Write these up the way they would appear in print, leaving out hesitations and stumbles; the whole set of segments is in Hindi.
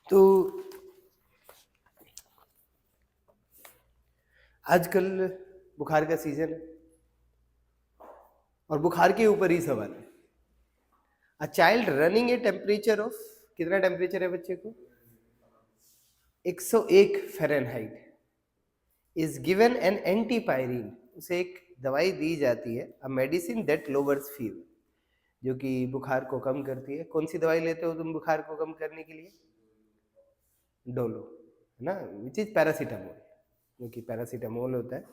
तो आजकल बुखार का सीजन है और बुखार के ऊपर ही सवाल है। A child running a temperature of, कितना टेम्परेचर है बच्चे को? 101 Fahrenheit is given an antipyrine, उसे एक दवाई दी जाती है, a medicine that louvers fever, जो कि बुखार को कम करती है। कौन सी दवाई लेते हो तुम बुखार को कम करने के लिए? डोलो, है ना, विच इज पैरासीटामोल, जो कि पैरासीटामोल होता है।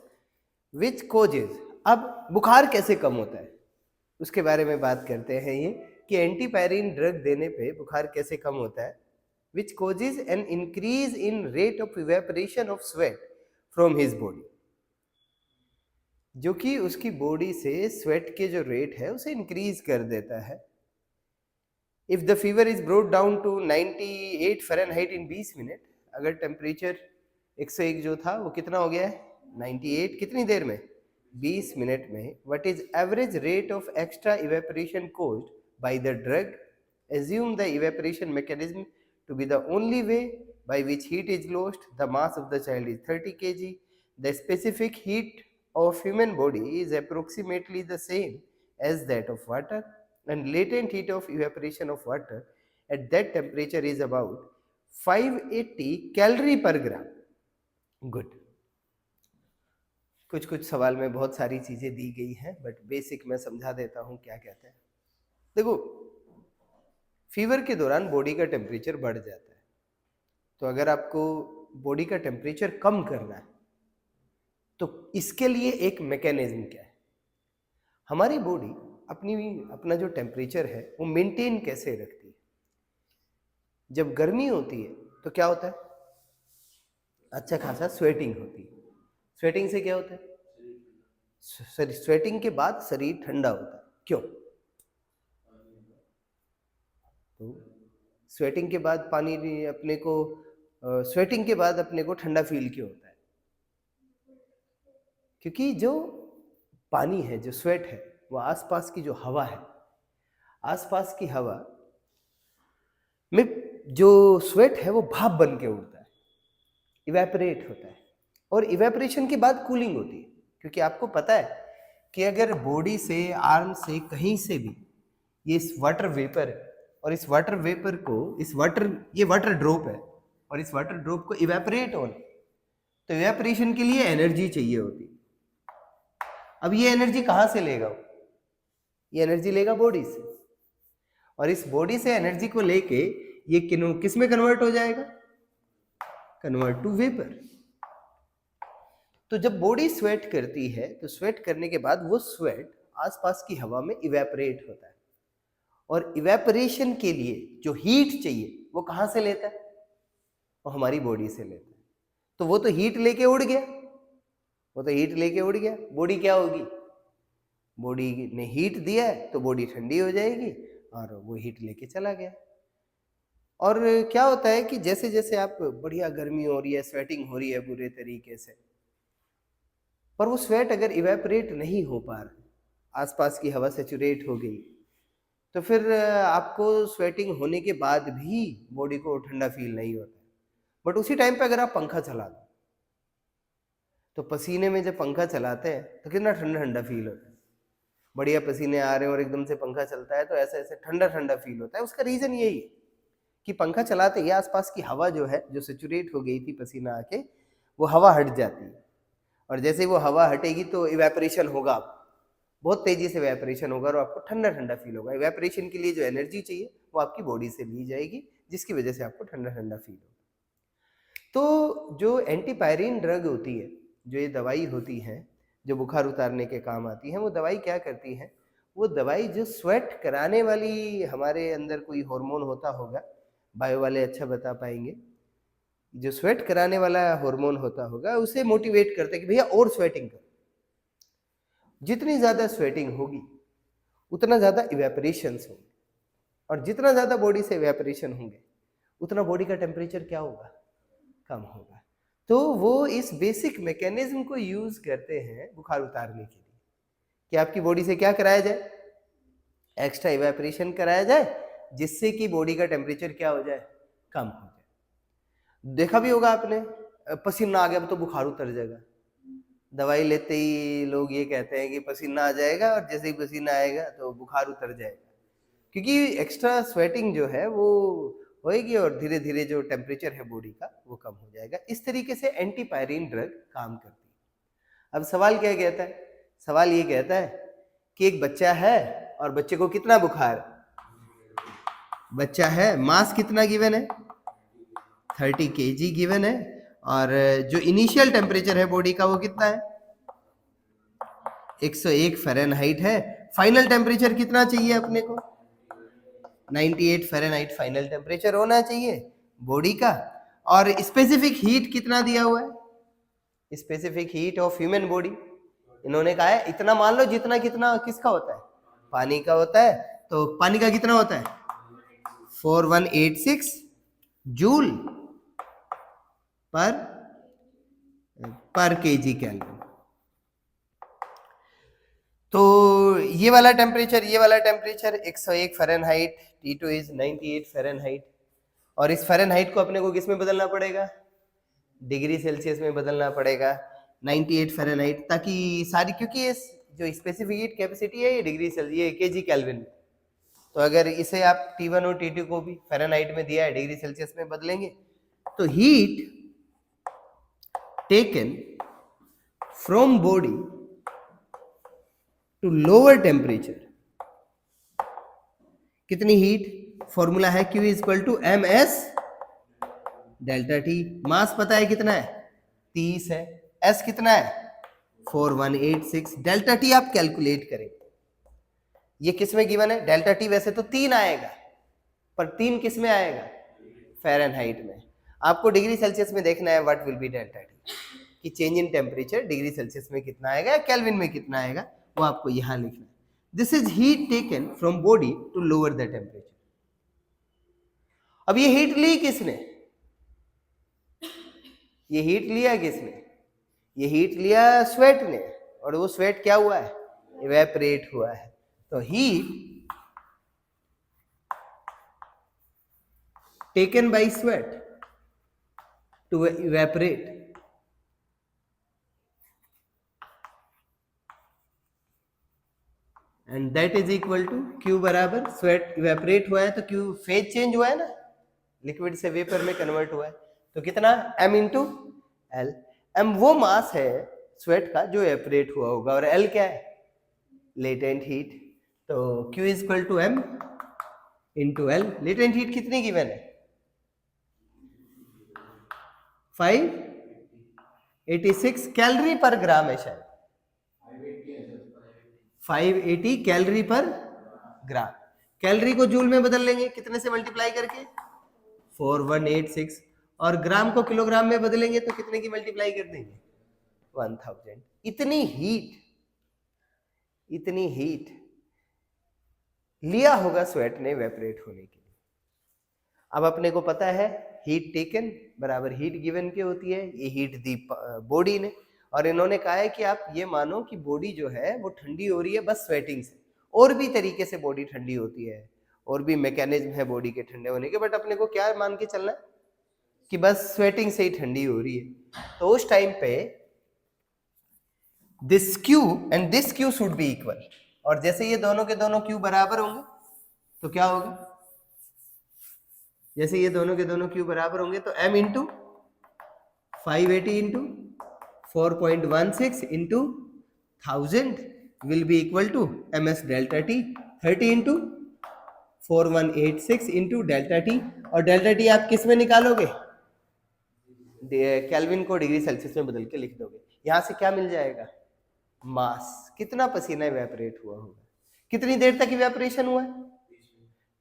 विच कोजेज, अब बुखार कैसे कम होता है उसके बारे में बात करते हैं ये, कि एंटीपायरिन ड्रग देने पे बुखार कैसे कम होता है। Which causes an increase in rate of evaporation of sweat from his body, जो कि उसकी बॉडी से स्वेट के जो रेट है उसे इंक्रीज कर देता है। If the fever is brought down to 98 Fahrenheit in 20 minute, अगर टेम्परेचर 101 जो था वो कितना हो गया है 98, कितनी देर में? 20 मिनट में। What is average rate of extra evaporation caused by the drug? assume the evaporation mechanism to be the only way by which heat is lost. The mass of the child is 30 kg. The specific heat of human body is approximately the same as that of water, and latent heat of evaporation of water at that temperature is about 580 calorie per gram. Good. कुछ कुछ सवाल में बहुत सारी चीजें दी गई हैं, बट बेसिक मैं समझा देता हूं क्या कहते हैं। देखो, फीवर के दौरान बॉडी का टेम्परेचर बढ़ जाता है, तो अगर आपको बॉडी का टेम्परेचर कम करना है तो इसके लिए एक मैकेनिज्म क्या है? हमारी बॉडी अपना जो टेम्परेचर है वो मेंटेन कैसे रखती है? जब गर्मी होती है तो क्या होता है? अच्छा खासा स्वेटिंग होती है। स्वेटिंग से क्या होता है? स्वेटिंग के बाद शरीर ठंडा होता है। क्यों? तो स्वेटिंग के बाद स्वेटिंग के बाद अपने को ठंडा फील क्यों होता है? क्योंकि जो पानी है, जो स्वेट है, वो आसपास की जो हवा है, आसपास की हवा में जो स्वेट है वो भाप बन के उड़ता है, इवेपोरेट होता है, और इवेपोरेशन के बाद कूलिंग होती है। क्योंकि आपको पता है कि अगर बॉडी से, आर्म से, कहीं से भी ये वाटर वेपर है, और इस वाटर वेपर को, ये वाटर ड्रॉप है, और इस वाटर ड्रॉप को इवेपोरेट होना, तो इवेपोरेशन के लिए एनर्जी चाहिए होती है। अब ये एनर्जी कहाँ से लेगा? ये एनर्जी लेगा बॉडी से, और इस बॉडी से एनर्जी को लेके ये किस में कन्वर्ट हो जाएगा? Convert to vapour. तो जब बॉडी स्वेट करती है तो स्वेट करने के बाद वो स्वेट आसपास की हवा में इवेपोरेट होता है, और इवेपोरेशन के लिए जो हीट चाहिए वो कहाँ से लेता है? वो हमारी बॉडी से लेता है। तो वो तो हीट लेके उड़ गया, बॉडी क्या होगी? बॉडी ने हीट दिया है तो बॉडी ठंडी हो जाएगी, और वो हीट लेके चला गया। और क्या होता है कि जैसे जैसे आप, बढ़िया गर्मी हो रही है, स्वेटिंग हो रही है बुरे तरीके से, पर वो स्वेट अगर इवेपोरेट नहीं हो पा रहा, आसपास की हवा सैचुरेट हो गई, तो फिर आपको स्वेटिंग होने के बाद भी बॉडी को ठंडा फील नहीं होता। बट उसी टाइम पे अगर आप पंखा चला दो, तो पसीने में जब पंखा चलाते हैं तो कितना ठंडा ठंडा फील होता है। बढ़िया पसीने आ रहे हैं और एकदम से पंखा चलता है तो ऐसा ऐसे ठंडा ठंडा फील होता है। उसका रीजन यही है कि पंखा चलाते ही आसपास की हवा जो है, जो सैचुरेट हो गई थी पसीना आके, वो हवा हट जाती है, और जैसे वो हवा हटेगी तो इवेपोरेशन होगा, बहुत तेजी से इवेपोरेशन होगा, और आपको ठंडा ठंडा फील होगा। इवेपोरेशन के लिए जो एनर्जी चाहिए वो आपकी बॉडी से ली जाएगी, जिसकी वजह से आपको ठंडा ठंडा फील होगा। तो जो एंटीपायरिन ड्रग होती है, जो ये दवाई होती है जो बुखार उतारने के काम आती है, वो दवाई क्या करती है? वो दवाई जो स्वेट कराने वाली, हमारे अंदर कोई हार्मोन होता होगा, बायो वाले अच्छा बता पाएंगे, जो स्वेट कराने वाला हार्मोन होता होगा उसे मोटिवेट करते कि भैया और स्वेटिंग करो। जितनी ज़्यादा स्वेटिंग होगी उतना ज़्यादा इवेपोरेशंस होंगे, और जितना ज़्यादा बॉडी से इवेपोरेशन होंगे उतना बॉडी का टेम्परेचर क्या होगा? कम होगा। तो वो इस बेसिक मैकेनिज्म को यूज करते हैं बुखार उतारने के लिए, कि आपकी बॉडी से क्या कराया जाए? एक्स्ट्रा इवेपोरेशन कराया जाए, जिससे कि बॉडी का टेम्परेचर क्या हो जाए? कम हो जाए। देखा भी होगा आपने, पसीना आ गया तो बुखार उतर जाएगा, दवाई लेते ही लोग ये कहते हैं कि पसीना आ जाएगा, और जैसे ही पसीना आएगा तो बुखार उतर जाएगा, क्योंकि एक्स्ट्रा स्वेटिंग जो है वो होएगी और धीरे धीरे जो टेम्परेचर है बॉडी का वो कम हो जाएगा। इस तरीके से एंटीपायरिन ड्रग काम करती है। अब सवाल क्या कहता है, सवाल ये कहता है कि एक बच्चा है और बच्चे को कितना बुखार, बच्चा है, मास कितना गिवन है, 30 kg गिवन है, और जो इनिशियल टेम्परेचर है बॉडी का वो कितना है, 101 फ़ारेनहाइट है। फाइनल टेम्परेचर कितना चाहिए अपने को, 98 फ़ारेनहाइट फाइनल टेम्परेचर होना चाहिए बॉडी का। और स्पेसिफिक हीट कितना दिया हुआ है, specific heat of human body इन्होंने कहा है इतना, मान लो जितना कितना किसका होता है, पानी का होता है, तो पानी का कितना होता है 4186 जूल पर केजी केल्विन। तो ये वाला temperature 101 Fahrenheit, T2 is 98 Fahrenheit, और इस फ़ारेनहाइट को अपने को किस में बदलना पड़ेगा, डिग्री सेल्सियस में बदलना पड़ेगा, 98 फ़ारेनहाइट, ताकि सारी, क्योंकि ये जो स्पेसिफिक हीट कैपेसिटी है ये डिग्री सेल्सियस, ये केजी केल्विन में, तो अगर इसे आप T1 और T2 को भी फ़ारेनहाइट में दिया है, डिग्री सेल्सियस में बदलेंगे, तो heat taken from body to lower temperature, कितनी हीट, फॉर्मूला है Q equal to MS delta T, mass पता है कितना है 30 है, S कितना है 4186, डेल्टा T आप कैलकुलेट करें, ये किस में गिवन है, डेल्टा T वैसे तो 3 आएगा, पर 3 किस में आएगा, फ़ारेनहाइट में। आपको डिग्री सेल्सियस में देखना है what will be delta T, कि change in temperature degree Celsius में कितना आएगा या केल्विन में कितना आएगा, वो आपको यहां लिखना है। This is heat taken from body to lower the temperature. अब ये हीट ली किसने, ये हीट लिया किसने, ये हीट लिया स्वेट ने, और वो स्वेट क्या हुआ है, इवेपोरेट हुआ है। तो heat taken by sweat to evaporate, and that is equal to Q बराबर, स्वेट इवेपोरेट हुआ है तो Q फेज चेंज हुआ है ना, लिक्विड से वेपर में कन्वर्ट हुआ है, तो कितना M इंटू L, M वो मास है स्वेट का जो इवेपोरेट हुआ होगा, और L क्या है लेटेंट हीट, तो Q is equal to M into L। Latent heat कितनी गिवन है 586 कैलोरी पर ग्राम है शायद, 580 कैलोरी पर ग्राम। कैलोरी को जूल में बदल लेंगे, कितने से मल्टीप्लाई करके 4186, और ग्राम को किलोग्राम में बदलेंगे तो कितने की मल्टीप्लाई कर देंगे 1000। इतनी हीट लिया होगा स्वेट ने इवेपोरेट होने के लिए। अब अपने को पता है हीट टेकन बराबर हीट गिवन के होती है, ये हीट दी बॉडी ने, और इन्होंने कहा है कि आप ये मानो कि बॉडी जो है वो ठंडी हो रही है बस स्वेटिंग से, और भी तरीके से बॉडी ठंडी होती है, और भी मैकेनिज्म है बॉडी के ठंडे होने के, बट अपने को क्या मान के चलना है कि बस स्वेटिंग से ही ठंडी हो रही है। तो उस टाइम पे this Q and this Q should be equal, और जैसे ये दोनों के दोनों Q बराबर होंगे तो क्या होगा, जैसे ये दोनों के दोनों Q बराबर होंगे तो M into 580 into 4.16 into 1000 will be equal to MS delta T, 30 into 4186 into delta T, और डेल्टा T आप किस में निकालोगे, केल्विन को डिग्री सेल्सियस में बदल के लिख दोगे। यहां से क्या मिल जाएगा, मास, कितना पसीना इवेपोरेट हुआ होगा, कितनी देर तक इवेपोरेशन हुआ है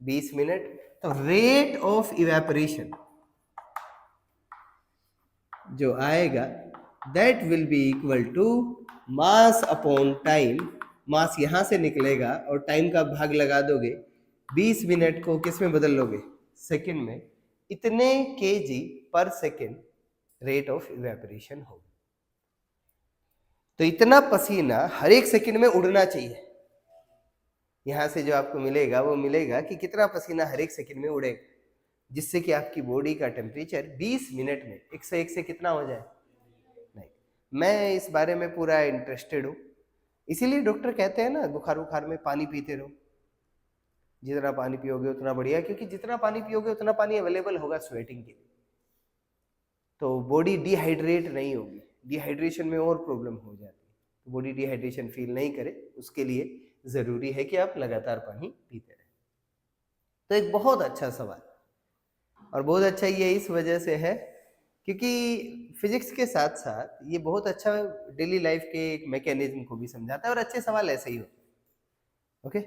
20 मिनट। तो रेट ऑफ इवेपोरेशन जो आएगा that will be equal to mass upon time, mass यहां से निकलेगा और टाइम का भाग लगा दोगे, 20 मिनट को किस में बदल लोगे सेकंड में, इतने kg पर सेकंड रेट ऑफ इवेपोरेशन होगा। तो इतना पसीना हर एक सेकंड में उड़ना चाहिए, यहां से जो आपको मिलेगा वो मिलेगा कि कितना पसीना हर एक सेकंड में उड़ेगा, जिससे कि आपकी बॉडी का टेम्परेचर 20 मिनट में 101 से कितना हो जाए। नहीं, मैं इस बारे में पूरा इंटरेस्टेड हूँ, इसीलिए डॉक्टर कहते हैं ना बुखार बुखार में पानी पीते रहो, जितना पानी पियोगे उतना बढ़िया, क्योंकि जितना पानी पियोगे उतना पानी अवेलेबल होगा स्वेटिंग के लिए, तो बॉडी डिहाइड्रेट नहीं होगी, डिहाइड्रेशन में और प्रॉब्लम हो जाती है, तो बॉडी डिहाइड्रेशन फील नहीं करे उसके लिए ज़रूरी है कि आप लगातार पानी पीते रहें। तो एक बहुत अच्छा सवाल, और बहुत अच्छा ये इस वजह से है क्योंकि फिजिक्स के साथ साथ ये बहुत अच्छा डेली लाइफ के एक मैकेनिज्म को भी समझाता है, और अच्छे सवाल ऐसे ही होते हैं। ओके।